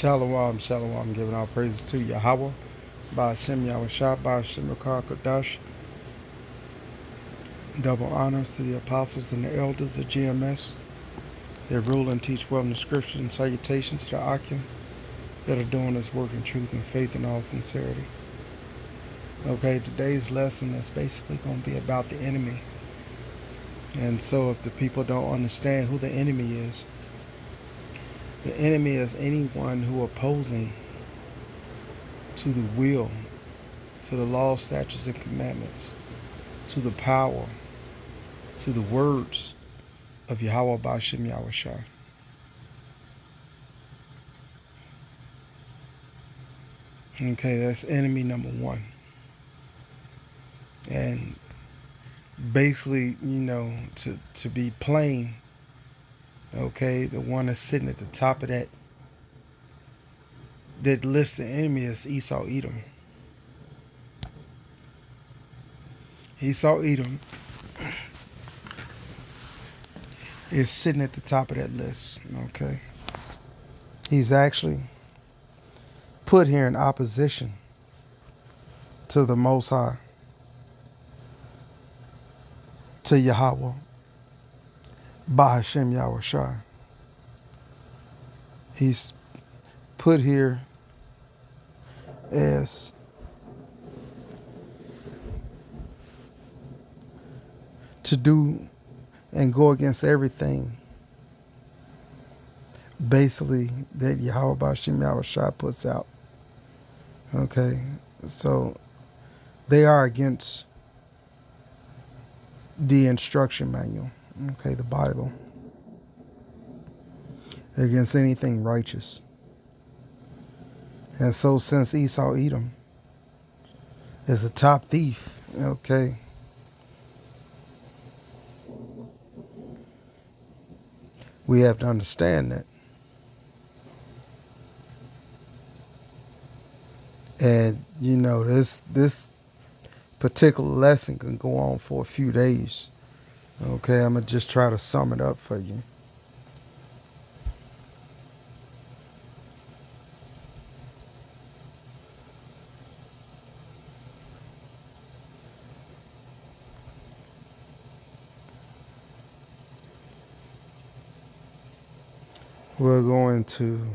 Shalom, shalom, giving all praises to Yahweh, by Hashem Yahushua, by Hashem Yahweh Kodash. Double honors to the apostles and the elders of GMS. They rule and teach well in the scriptures, and salutations to the Akim that are doing this work in truth and faith in all sincerity. Okay, today's lesson is basically going to be about the enemy. And so if the people don't understand who the enemy is anyone who opposing to the will, to the law, statutes, and commandments, to the power, to the words of Yahweh Ba'ashem Yahushua. Okay, that's enemy number one. And basically, to be plain, okay, the one that's sitting at the top of that list of enemy is Esau Edom. Esau Edom is sitting at the top of that list, okay? He's actually put here in opposition to the Most High, to Yahweh, by Hashem Yahushua. He's put here as to do and go against everything basically that Yahweh Ba'ashem Yahushua puts out. Okay, so they are against the instruction manual, okay, the Bible. They're against anything righteous. And so since Esau Edom is a top thief, okay, we have to understand that. And this particular lesson can go on for a few days. Okay, I'm gonna just try to sum it up for you. We're going to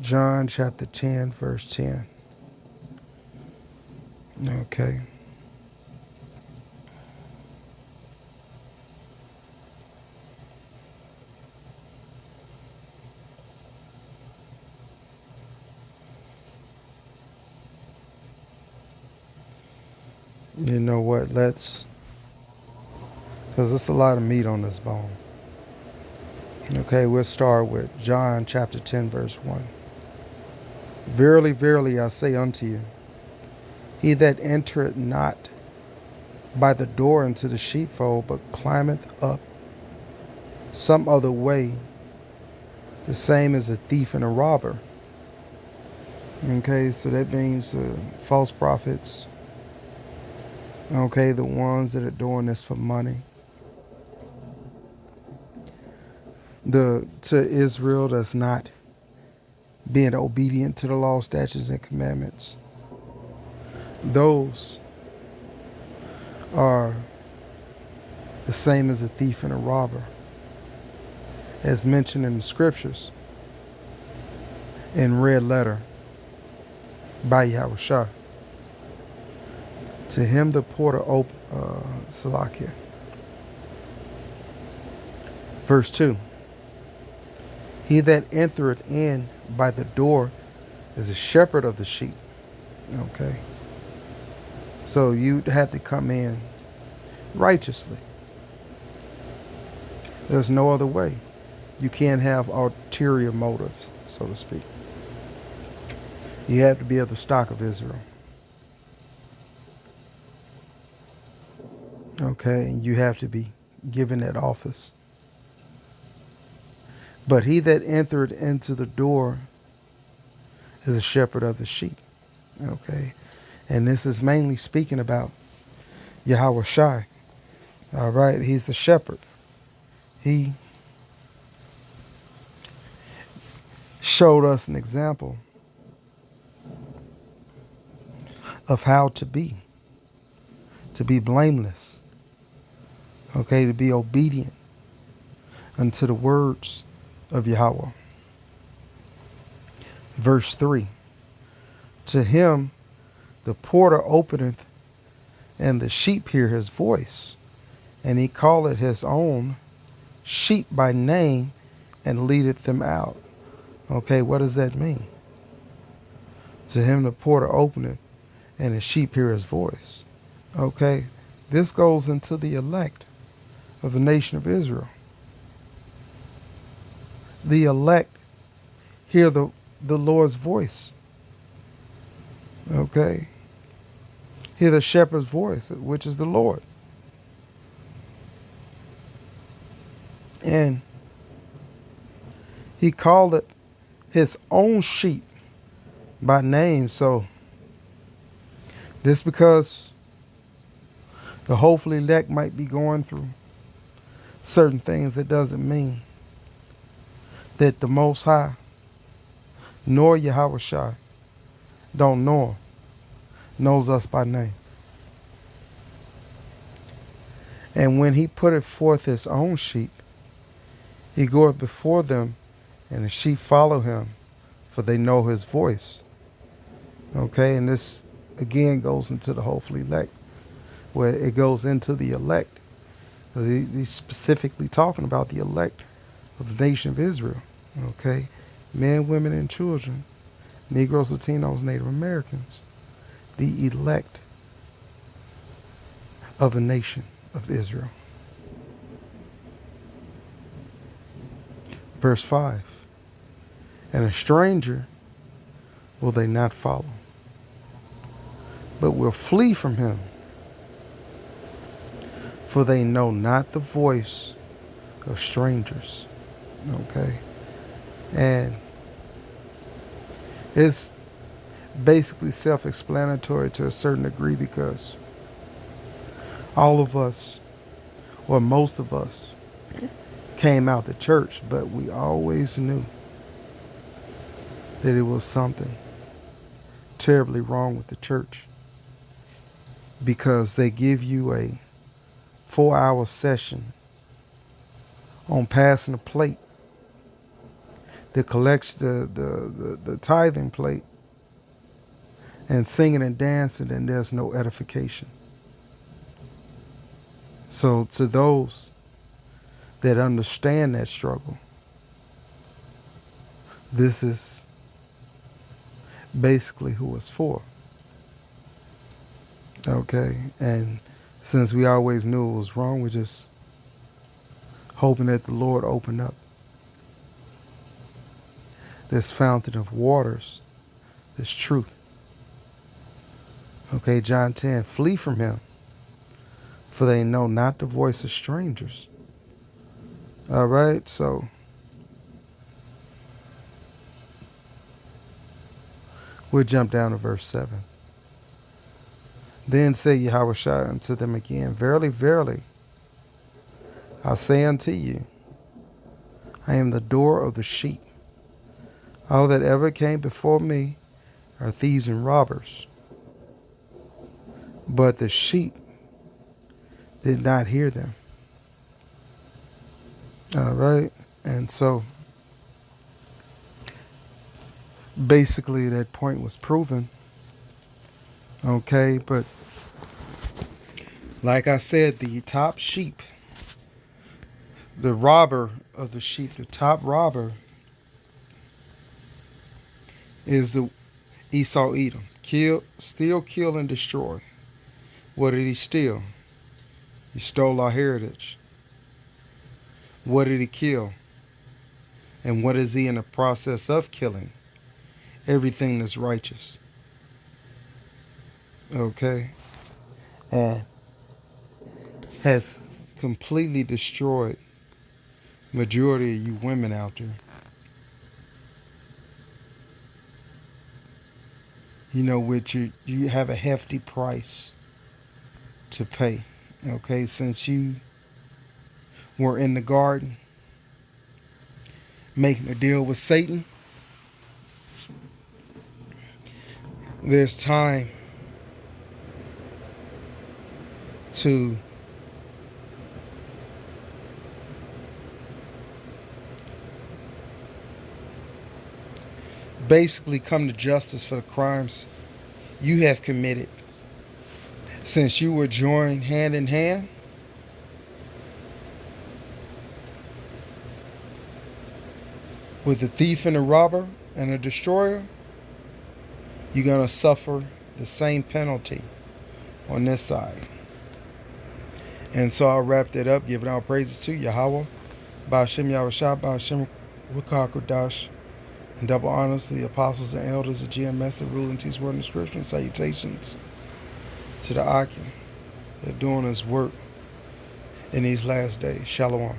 John chapter 10, verse 10. Okay. You know what? Because there's a lot of meat on this bone. Okay, we'll start with John chapter 10, verse 1. Verily, verily, I say unto you, he that entereth not by the door into the sheepfold, but climbeth up some other way, the same as a thief and a robber. Okay, so that means false prophets. Okay, the ones that are doing this for money. To Israel that's not being obedient to the law, statutes, and commandments. Those are the same as a thief and a robber, as mentioned in the scriptures in red letter by Yahushua. To him the porter Salakia. Verse 2. He that entereth in by the door is a shepherd of the sheep. Okay. So you have to come in righteously. There's no other way. You can't have ulterior motives, so to speak. You have to be of the stock of Israel. Okay, and you have to be given that office. But he that entered into the door is a shepherd of the sheep. Okay. And this is mainly speaking about Yahweh Shai. All right. He's the shepherd. He showed us an example of how to be blameless, okay, to be obedient unto the words of Yahweh. Verse 3, to him the porter openeth, and the sheep hear his voice, and he calleth his own sheep by name, and leadeth them out. Okay, what does that mean? To him the porter openeth, and the sheep hear his voice. Okay, this goes into the elect of the nation of Israel. The elect hear the Lord's voice. Okay, hear the shepherd's voice, which is the Lord. And he called it his own sheep by name. So just because the hopefully elect might be going through certain things, that doesn't mean that the Most High nor Yahweh Shai don't know him, knows us by name. And when he putteth forth his own sheep, he goeth before them, and the sheep follow him, for they know his voice. Okay, and this again goes into the hopefully elect, where it goes into the elect. He's specifically talking about the elect of the nation of Israel. Okay, men, women, and children, Negroes, Latinos, Native Americans, the elect of the nation of Israel. Verse 5, and a stranger will they not follow, but will flee from him, for they know not the voice of strangers. Okay, and it's basically self-explanatory to a certain degree, because all of us, or most of us, came out the church, but we always knew that it was something terribly wrong with the church, because they give you a 4-hour session on passing a plate that collects the tithing plate, and singing and dancing, and there's no edification. So to those that understand that struggle, this is basically who it's for. Okay, and since we always knew it was wrong, we're just hoping that the Lord opened up this fountain of waters, this truth. Okay, John 10, flee from him, for they know not the voice of strangers. All right, so we'll jump down to verse 7. Then said Yahweh Shai unto them again, verily, verily, I say unto you, I am the door of the sheep. All that ever came before me are thieves and robbers, but the sheep did not hear them. All right, and so basically that point was proven. Okay, but like I said, the top sheep, the robber of the sheep, the top robber is the Esau Edom. Kill, steal, kill, and destroy. What did he steal? He stole our heritage. What did he kill? And what is he in the process of killing? Everything that's righteous. Okay? And has completely destroyed majority of you women out there. You know, which you have a hefty price to pay. Okay, since you were in the garden making a deal with Satan, There's time to basically come to justice for the crimes you have committed. Since you were joined hand in hand with the thief and the robber and the destroyer, you're going to suffer the same penalty on this side. And so I'll wrap that up, giving our praises to Yahweh, Ba'ashem Yahushua, Ba'ashem Wakakodash, and double honors to the apostles and elders of GMS, the rule and teach word and scripture, and salutations to the Akim that are doing this work in these last days. Shalom.